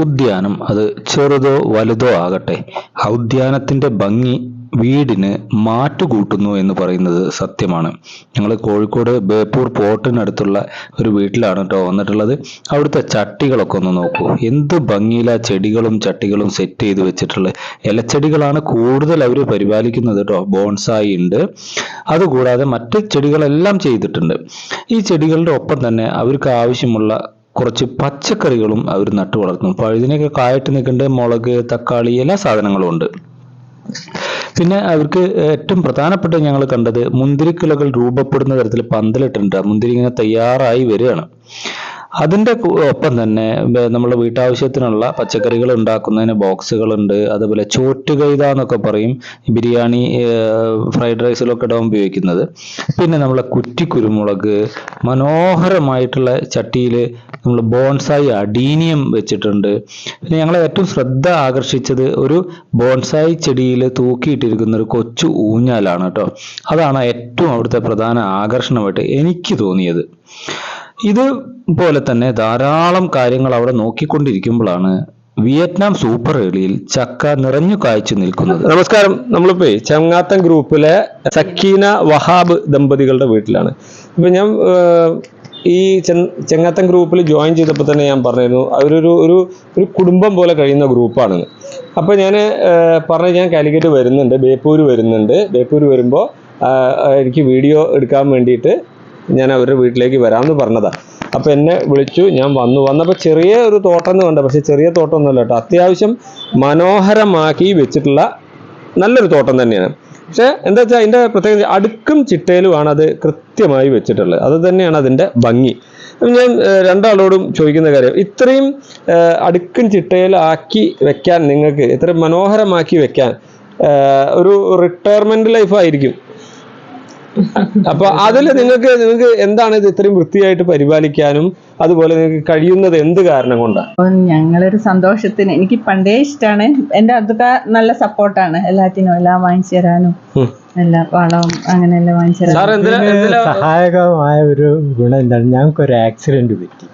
ഉദ്യാനം അത് ചെറുതോ വലുതോ ആകട്ടെ, ആ ഉദ്യാനത്തിന്റെ ഭംഗി വീടിന് മാറ്റുകൂട്ടുന്നു എന്ന് പറയുന്നത് സത്യമാണ്. ഞങ്ങൾ കോഴിക്കോട് ബേപ്പൂർ പോർട്ടിനടുത്തുള്ള ഒരു വീട്ടിലാണ് കേട്ടോ വന്നിട്ടുള്ളത്. അവിടുത്തെ ചട്ടികളൊക്കെ ഒന്ന് നോക്കൂ, എന്ത് ഭംഗിയിലാ ചെടികളും ചട്ടികളും സെറ്റ് ചെയ്ത് വെച്ചിട്ടുള്ളത്. ഇലച്ചെടികളാണ് കൂടുതൽ അവർ പരിപാലിക്കുന്നത് കേട്ടോ. ബോൺസായി ഉണ്ട്, അതുകൂടാതെ മറ്റ് ചെടികളെല്ലാം ചെയ്തിട്ടുണ്ട്. ഈ ചെടികളുടെ ഒപ്പം തന്നെ അവർക്ക് ആവശ്യമുള്ള കുറച്ച് പച്ചക്കറികളും അവർ നട്ടു വളർത്തുന്നു. പഴുതിനൊക്കെ കായിട്ട് നിൽക്കേണ്ട മുളക്, തക്കാളി, എല്ലാ സാധനങ്ങളും ഉണ്ട്. പിന്നെ അവർക്ക് ഏറ്റവും പ്രധാനപ്പെട്ട ഞങ്ങൾ കണ്ടത് മുന്തിരിക്കുലകൾ രൂപപ്പെടുന്ന തരത്തിൽ പന്തലിട്ടുണ്ട്. മുന്തിരി ഇങ്ങനെ തയ്യാറായി വരികയാണ്. അതിൻ്റെ ഒപ്പം തന്നെ നമ്മളെ വീട്ടാവശ്യത്തിനുള്ള പച്ചക്കറികൾ ഉണ്ടാക്കുന്നതിന് ബോക്സുകളുണ്ട്. അതുപോലെ ചോറ്റുകൈത എന്നൊക്കെ പറയും, ബിരിയാണി ഫ്രൈഡ് റൈസിലൊക്കെ ഇടാൻ ഉപയോഗിക്കുന്നത്. പിന്നെ നമ്മളെ കുറ്റി കുരുമുളക്, മനോഹരമായിട്ടുള്ള ചട്ടിയിൽ നമ്മൾ ബോൺസായി അഡീനിയം വെച്ചിട്ടുണ്ട്. പിന്നെ ഞങ്ങളെ ഏറ്റവും ശ്രദ്ധ ആകർഷിച്ചത് ഒരു ബോൺസായി ചെടിയിൽ തൂക്കിയിട്ടിരിക്കുന്ന ഒരു കൊച്ചു ഊഞ്ഞാലാണ് കേട്ടോ. അതാണ് ഏറ്റവും അവിടുത്തെ പ്രധാന ആകർഷണമായിട്ട് എനിക്ക് തോന്നിയത്. ഇതുപോലെ തന്നെ ധാരാളം കാര്യങ്ങൾ അവിടെ നോക്കിക്കൊണ്ടിരിക്കുമ്പോഴാണ് വിയറ്റ്നാം സൂപ്പർ ഏളിയിൽ ചക്ക നിറഞ്ഞു കായ്ച്ചു നിൽക്കുന്നത്. നമസ്കാരം, നമ്മളിപ്പോ ചങ്ങാത്തം ഗ്രൂപ്പിലെ സക്കീന വഹാബ് ദമ്പതികളുടെ വീട്ടിലാണ്. ഇപ്പൊ ഞാൻ ഈ ചെങ്ങാത്തം ഗ്രൂപ്പിൽ ജോയിൻ ചെയ്തപ്പോൾ തന്നെ ഞാൻ പറഞ്ഞിരുന്നു അവരൊരു ഒരു ഒരു കുടുംബം പോലെ കഴിയുന്ന ഗ്രൂപ്പാണെന്ന്. അപ്പോൾ ഞാൻ ഞാൻ കാലിക്കറ്റ് വരുന്നുണ്ട്, ബേപ്പൂർ വരുന്നുണ്ട്. ബേപ്പൂർ വരുമ്പോൾ എനിക്ക് വീഡിയോ എടുക്കാൻ വേണ്ടിയിട്ട് ഞാൻ അവരുടെ വീട്ടിലേക്ക് വരാമെന്ന് പറഞ്ഞതാണ്. അപ്പോൾ എന്നെ വിളിച്ചു, ഞാൻ വന്നപ്പോൾ ചെറിയ ഒരു തോട്ടം എന്ന് കണ്ട, പക്ഷെ ചെറിയ തോട്ടമൊന്നുമല്ല കേട്ടോ, അത്യാവശ്യം മനോഹരമാക്കി വെച്ചിട്ടുള്ള നല്ലൊരു തോട്ടം തന്നെയാണ്. പക്ഷെ എന്താ വെച്ചാൽ അതിൻ്റെ പ്രത്യേകിച്ച് അടുക്കും ചിട്ടയിലുമാണ് അത് കൃത്യമായി വെച്ചിട്ടുള്ളത്. അത് തന്നെയാണ് അതിൻ്റെ ഭംഗി. ഞാൻ രണ്ടാളോടും ചോദിക്കുന്ന കാര്യം, ഇത്രയും അടുക്കും ചിട്ടയിലാക്കി വെക്കാൻ, നിങ്ങൾക്ക് ഇത്രയും മനോഹരമാക്കി വെക്കാൻ ഒരു റിട്ടയർമെന്റ് ലൈഫായിരിക്കും. അപ്പൊ അതിൽ നിങ്ങൾക്ക് എന്താണ് ഇത് ഇത്രയും വൃത്തിയായിട്ട് പരിപാലിക്കാനും അതുപോലെ നിങ്ങൾക്ക് കഴിയുന്നത് എന്ത് കാരണം കൊണ്ടാണ്? ഞങ്ങളൊരു സന്തോഷത്തിന്, എനിക്ക് പണ്ടേ ഇഷ്ടമാണ്. എന്റെ അതൊക്കെ നല്ല സപ്പോർട്ടാണ്, എല്ലാത്തിനും എല്ലാം വാങ്ങിച്ചു തരാനും, എല്ലാ വളവും അങ്ങനെയെല്ലാം വാങ്ങിച്ചു തരാനും സഹായകമായ ഒരു ഗുണം എന്താണ്, ഞങ്ങൾക്കൊരു ആക്സിഡന്റ് പറ്റി.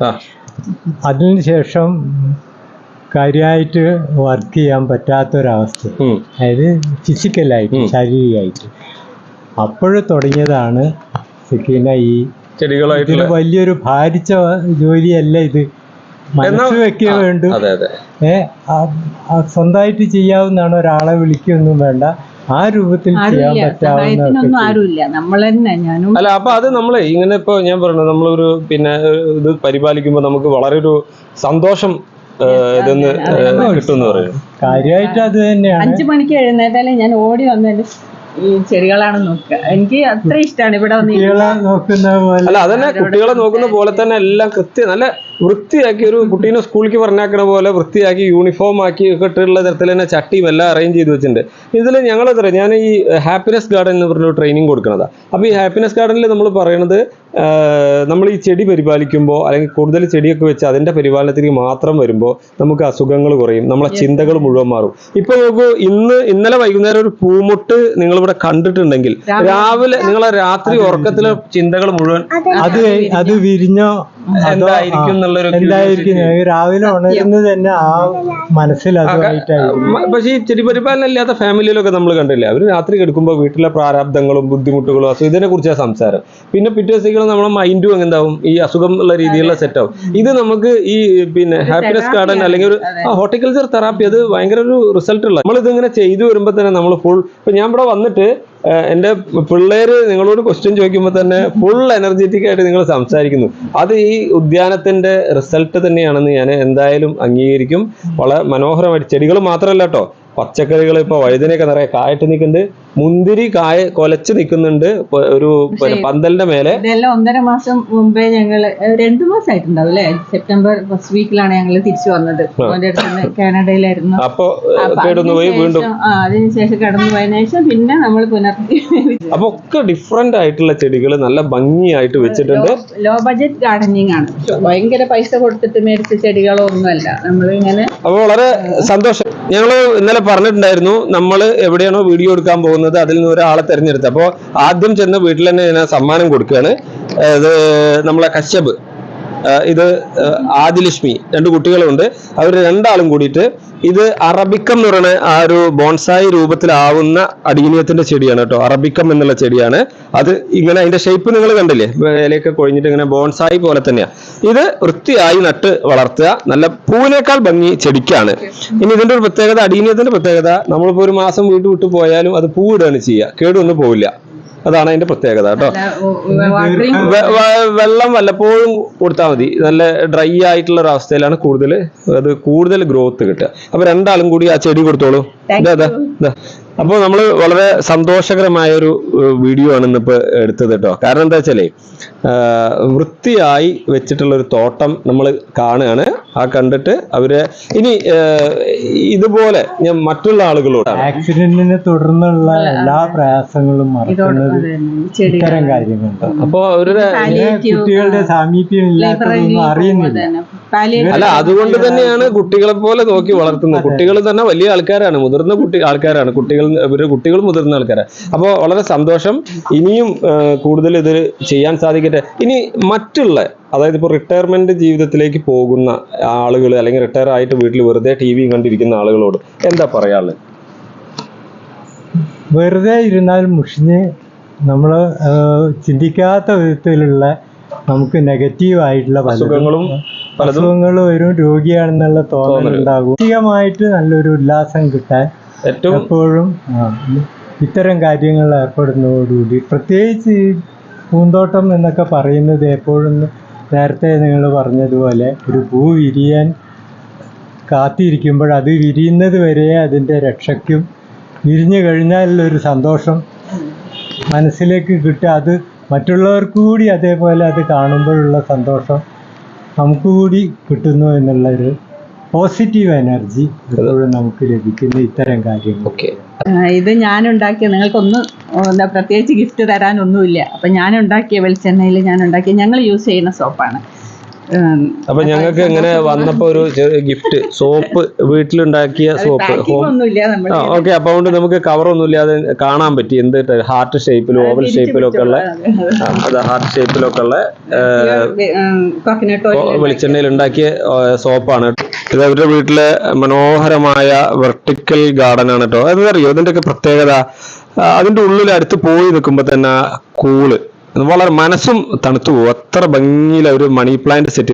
അതിനുശേഷം കാര്യമായിട്ട് വർക്ക് ചെയ്യാൻ പറ്റാത്തൊരവസ്ഥ, അതായത് ഫിസിക്കലായിട്ട് ശാരീരികമായിട്ട്. അപ്പോഴും തുടങ്ങിയതാണ് സക്കീന ഈ ചെടികളായിട്ട്. വലിയൊരു ഭാരിച്ച ജോലിയല്ല ഇത്, മനസ്സ് വെക്കുക വേണ്ടു. സ്വന്തമായിട്ട് ചെയ്യാവുന്നതാണ്, ഒരാളെ വിളിക്കൊന്നും വേണ്ട. ആ രൂപത്തിൽ ചെയ്യാൻ പറ്റാവുന്ന ആരുമില്ല, നമ്മൾ തന്നെ. ഞാനും അല്ല, അപ്പൊ അത് നമ്മള് ഇങ്ങനെ ഇപ്പൊ ഞാൻ പറഞ്ഞു, നമ്മളൊരു ഇത് പരിപാലിക്കുമ്പോ നമുക്ക് വളരെ ഒരു സന്തോഷം ഇതെന്ന് കിട്ടുമെന്ന് പറയും. കാര്യമായിട്ട് അത് തന്നെയാണ്. 5 മണിക്ക് എഴുന്നേറ്റാലേ ഞാൻ ഓടി വന്നതിന്റെ ഈ ചെടികളാണ് നോക്കുക. എനിക്ക് അത്ര ഇഷ്ടമാണ് ഇവിടെ നോക്കുന്ന പോലെ. അല്ല, അതന്നെ കുട്ടികളെ നോക്കുന്ന പോലെ തന്നെ എല്ലാം നല്ല വൃത്തിയാക്കി, ഒരു കുട്ടീനെ സ്കൂളിലേക്ക് പറഞ്ഞാക്കണ പോലെ വൃത്തിയാക്കി യൂണിഫോം ആക്കി ഇട്ടുള്ള തരത്തിൽ തന്നെ ചട്ടിയും എല്ലാം അറേഞ്ച് ചെയ്ത് വെച്ചിട്ടുണ്ട്. ഇതിൽ ഞങ്ങളെന്തറിയാം, ഞാൻ ഈ ഹാപ്പിനെസ് ഗാർഡൻ എന്ന് പറഞ്ഞൊരു ട്രെയിനിങ് കൊടുക്കുന്നതാണ്. അപ്പോൾ ഈ ഹാപ്പിനെസ് ഗാർഡനിൽ നമ്മൾ പറയണത്, നമ്മൾ ഈ ചെടി പരിപാലിക്കുമ്പോൾ അല്ലെങ്കിൽ കൂടുതൽ ചെടിയൊക്കെ വെച്ച് അതിൻ്റെ പരിപാലനത്തിലേക്ക് മാത്രം വരുമ്പോൾ നമുക്ക് അസുഖങ്ങൾ കുറയും, നമ്മളെ ചിന്തകൾ മുഴുവൻ മാറും. ഇപ്പൊ നോക്കൂ, ഇന്നലെ വൈകുന്നേരം ഒരു പൂമുട്ട് നിങ്ങളിവിടെ കണ്ടിട്ടുണ്ടെങ്കിൽ രാവിലെ നിങ്ങളെ രാത്രി ഉറക്കത്തിലെ ചിന്തകൾ മുഴുവൻ അത് വിരിഞ്ഞോ എന്തായിരിക്കും എന്തായിരിക്കും രാവിലെ ഉണരുന്നത് തന്നെ ആ മനസ്സിൽ. പക്ഷേ ഈ ചെടി പരിപാലനം ഇല്ലാത്ത ഫാമിലിയിലൊക്കെ നമ്മൾ കണ്ടില്ലേ, അവർ രാത്രി കിടക്കുമ്പോൾ വീട്ടിലെ പ്രാരാബ്ദങ്ങളും ബുദ്ധിമുട്ടുകളും ഇതിനെ കുറിച്ചാണ് സംസാരം. പിന്നെ പിറ്റേ ദിവസം നമ്മളെ മൈൻഡും എന്താവും, ഈ അസുഖം ഉള്ള രീതിയിലുള്ള സെറ്റാവും. ഇത് നമുക്ക് ഈ ഹാപ്പിനെസ് ഗാർഡൻ അല്ലെങ്കിൽ ഒരു ഹോർട്ടിക്കൾച്ചർ തെറാപ്പി, അത് ഭയങ്കര ഒരു റിസൾട്ട് ഉള്ള. നമ്മളിതിങ്ങനെ ചെയ്തു വരുമ്പോൾ തന്നെ നമ്മൾ ഫുൾ, ഇപ്പൊ ഞാൻ ഇവിടെ വന്നിട്ട് എൻ്റെ പിള്ളേര് നിങ്ങളോട് ക്വസ്റ്റ്യൻ ചോദിക്കുമ്പോൾ തന്നെ ഫുൾ എനർജറ്റിക് ആയിട്ട് നിങ്ങൾ സംസാരിക്കുന്നു. അത് ഈ ഉദ്യാനത്തിന്റെ റിസൾട്ട് തന്നെയാണെന്ന് ഞാൻ എന്തായാലും അംഗീകരിക്കും. വളരെ മനോഹരമായിട്ട് ചെടികൾ മാത്രമല്ല കേട്ടോ, പച്ചക്കറികൾ, ഇപ്പൊ വഴുതനയൊക്കെ നിറയെ കായിട്ട് നിൽക്കുന്നുണ്ട്, മുന്തിരി കായ കൊലച്ച് നിൽക്കുന്നുണ്ട് ഒരു പന്തലിന്റെ മേലെ. ഇതെല്ലാം 1.5 മാസം മുമ്പേ ഞങ്ങള് 2 മാസമായിട്ടുണ്ടാവും അല്ലെ, സെപ്റ്റംബർ ഫസ്റ്റ് വീക്കിലാണ് ഞങ്ങള് തിരിച്ചു വന്നത്. കാനഡയിലായിരുന്നു. അപ്പൊ കടന്നുപോയി വീണ്ടും അതിനുശേഷം കടന്നു പോയതിനു ശേഷം പിന്നെ നമ്മൾ അപ്പൊ ഒക്കെ ഡിഫറെന്റ് ആയിട്ടുള്ള ചെടികൾ നല്ല ഭംഗിയായിട്ട് വെച്ചിട്ടുണ്ട്. ലോ ബഡ്ജറ്റ് ഗാർഡനിങ് ആണ്, ഭയങ്കര പൈസ കൊടുത്തിട്ട് മേടിച്ച ചെടികളോ ഒന്നുമല്ല. നമ്മളിങ്ങനെ അപ്പൊ വളരെ സന്തോഷം. ഞങ്ങള് ഇന്നലെ പറഞ്ഞിട്ടുണ്ടായിരുന്നു, നമ്മൾ എവിടെയാണോ വീഡിയോ എടുക്കാൻ പോകുന്നത് അതിൽ നിന്ന് ഒരാളെ തെരഞ്ഞെടുത്ത്. അപ്പോൾ ആദ്യം ചെന്ന വീട്ടിൽ തന്നെ ഞാൻ സമ്മാനം കൊടുക്കുകയാണ്. അത് നമ്മളെ കശ്യപ് ഇത് ആദിലക്ഷ്മി, 2 കുട്ടികളുണ്ട്. അവർ രണ്ടാളും കൂടിയിട്ട് ഇത് അറബിക്കം എന്ന് പറയുന്ന ആ ഒരു ബോൺസായി രൂപത്തിലാവുന്ന അടീനിയത്തിന്റെ ചെടിയാണ് കേട്ടോ. അറബിക്കം എന്നുള്ള ചെടിയാണ് അത്. ഇങ്ങനെ അതിന്റെ ഷേപ്പ് നിങ്ങൾ കണ്ടില്ലേ, ഇലയൊക്കെ കൊഴിഞ്ഞിട്ട് ഇങ്ങനെ ബോൺസായി പോലെ തന്നെയാണ്. ഇത് വൃത്തിയായി നട്ട് വളർത്തുക. നല്ല പൂവിനേക്കാൾ ഭംഗി ചെടിക്കാണ്. ഇനി ഇതിന്റെ ഒരു പ്രത്യേകത, അടീനിയത്തിന്റെ പ്രത്യേകത, നമ്മളിപ്പോ ഒരു മാസം വീട്ടിൽ വിട്ടു പോയാലും അത് പൂവിടുകയാണ് ചെയ്യുക, കേടൊന്നും പോവില്ല. അതാണ് അതിന്റെ പ്രത്യേകത കേട്ടോ. വെള്ളം വല്ലപ്പോഴും കൊടുത്താൽ മതി. നല്ല ഡ്രൈ ആയിട്ടുള്ള ഒരു അവസ്ഥയിലാണ് കൂടുതൽ ഗ്രോത്ത് കിട്ടുക. അപ്പൊ രണ്ടാളും കൂടി ആ ചെടി കൊടുത്തോളൂ. അപ്പോൾ നമ്മൾ വളരെ സന്തോഷകരമായ ഒരു വീഡിയോ ആണ് ഇന്നിപ്പോ എടുത്തത് കേട്ടോ. കാരണം എന്താ വെച്ചാലേ, വൃത്തിയായി വെച്ചിട്ടുള്ള ഒരു തോട്ടം നമ്മൾ കാണുകയാണ്. ആ കണ്ടിട്ട് അവര് ഇനി ഇതുപോലെ ഞാൻ മറ്റുള്ള ആളുകളോട് ആക്സിഡന്റിനെ തുടർന്നുള്ള എല്ലാ പ്രയാസങ്ങളും മറക്കുന്നത് ഇത്തരം കാര്യങ്ങളുണ്ട്. അപ്പൊ അവരുടെ കുട്ടികളുടെ സാമീപ്യം ഇല്ലാത്തതൊന്നും അറിയുന്നില്ല. അല്ല, അതുകൊണ്ട് തന്നെയാണ് കുട്ടികളെ പോലെ നോക്കി വളർത്തുന്നത്. കുട്ടികൾ തന്നെ വലിയ ആൾക്കാരാണ്, മുതിർന്ന ആൾക്കാരാണ്. കുട്ടികൾ മുതിർന്ന ആൾക്കാരാണ്. അപ്പോൾ വളരെ സന്തോഷം. ഇനിയും കൂടുതൽ ഇത് ചെയ്യാൻ സാധിക്കട്ടെ. ഇനി മറ്റുള്ള, അതായത് ഇപ്പോൾ റിട്ടയർമെന്റ് ജീവിതത്തിലേക്ക് പോകുന്ന ആളുകൾ, അല്ലെങ്കിൽ റിട്ടയർ ആയിട്ട് വീട്ടിൽ വെറുതെ TV കണ്ടിരിക്കുന്ന ആളുകളോട് എന്താ പറയാനുള്ളത്? വെറുതെ ഇരുന്നാൽ മുഷിഞ്ഞ് നമ്മൾ ചിന്തിക്കാത്ത വിധത്തിലുള്ള നമുക്ക് നെഗറ്റീവായിട്ടുള്ള അസുഖങ്ങൾ വരും. രോഗിയാണെന്നുള്ള തോന്നലുണ്ടാകും. മാനസികമായിട്ട് നല്ലൊരു ഉല്ലാസം കിട്ടാൻ എപ്പോഴും ഇത്തരം കാര്യങ്ങളിൽ ഏർപ്പെടുന്നതോടുകൂടി, പ്രത്യേകിച്ച് ഈ പൂന്തോട്ടം എന്നൊക്കെ പറയുന്നത് എപ്പോഴും നേരത്തെ നിങ്ങൾ പറഞ്ഞതുപോലെ ഒരു പൂ വിരിയാൻ കാത്തിരിക്കുമ്പോൾ അത് വിരിയുന്നത് വരെ അതിൻ്റെ രക്ഷയ്ക്കും വിരിഞ്ഞു കഴിഞ്ഞാലുള്ളൊരു സന്തോഷം മനസ്സിലേക്ക് കിട്ടുക. അത് മറ്റുള്ളവർക്ക് കൂടി അതേപോലെ അത് കാണുമ്പോഴുള്ള സന്തോഷം നമുക്ക് കൂടി കിട്ടുന്നു എന്നുള്ളൊരു പോസിറ്റീവ് എനർജി എപ്പോഴും നമുക്ക് ലഭിക്കുന്ന ഇത്തരം കാര്യങ്ങൾ. ഇത് ഞാനുണ്ടാക്കിയ, നിങ്ങൾക്കൊന്നും എന്താ പ്രത്യേകിച്ച് ഗിഫ്റ്റ് തരാനൊന്നുമില്ല. അപ്പം ഞാനുണ്ടാക്കിയ വെളിച്ചെണ്ണയിൽ ഞാനുണ്ടാക്കിയ, ഞങ്ങൾ യൂസ് ചെയ്യുന്ന സോപ്പാണ്. അപ്പൊ ഞങ്ങൾക്ക് ഇങ്ങനെ വന്നപ്പോ ഒരു ഗിഫ്റ്റ് സോപ്പ്, വീട്ടിലുണ്ടാക്കിയ സോപ്പ്. ഓക്കെ, അപ്പൊ അതുകൊണ്ട് നമുക്ക് കവറൊന്നും ഇല്ലാതെ കാണാൻ പറ്റി. എന്ത് ഹാർട്ട് ഷേപ്പിലും ഓവൽ ഷേപ്പിലും ഒക്കെ ഉള്ള, ഹാർട്ട് ഷേപ്പിലൊക്കെ ഉള്ള വെളിച്ചെണ്ണയിൽ ഉണ്ടാക്കിയ സോപ്പാണ്. ഇത് അവരുടെ വീട്ടിലെ മനോഹരമായ വെർട്ടിക്കൽ ഗാർഡൻ ആണ് കേട്ടോ. അതറിയോ ഇതിന്റെയൊക്കെ പ്രത്യേകത? അതിന്റെ ഉള്ളിൽ അടുത്ത് പോയി നിൽക്കുമ്പോ തന്നെ കൂള്, വളരെ മനസ്സും തണുത്തു പോകും. അത്ര ഭംഗിയിൽ ഒരു മണി പ്ലാന്റ് സെറ്റ്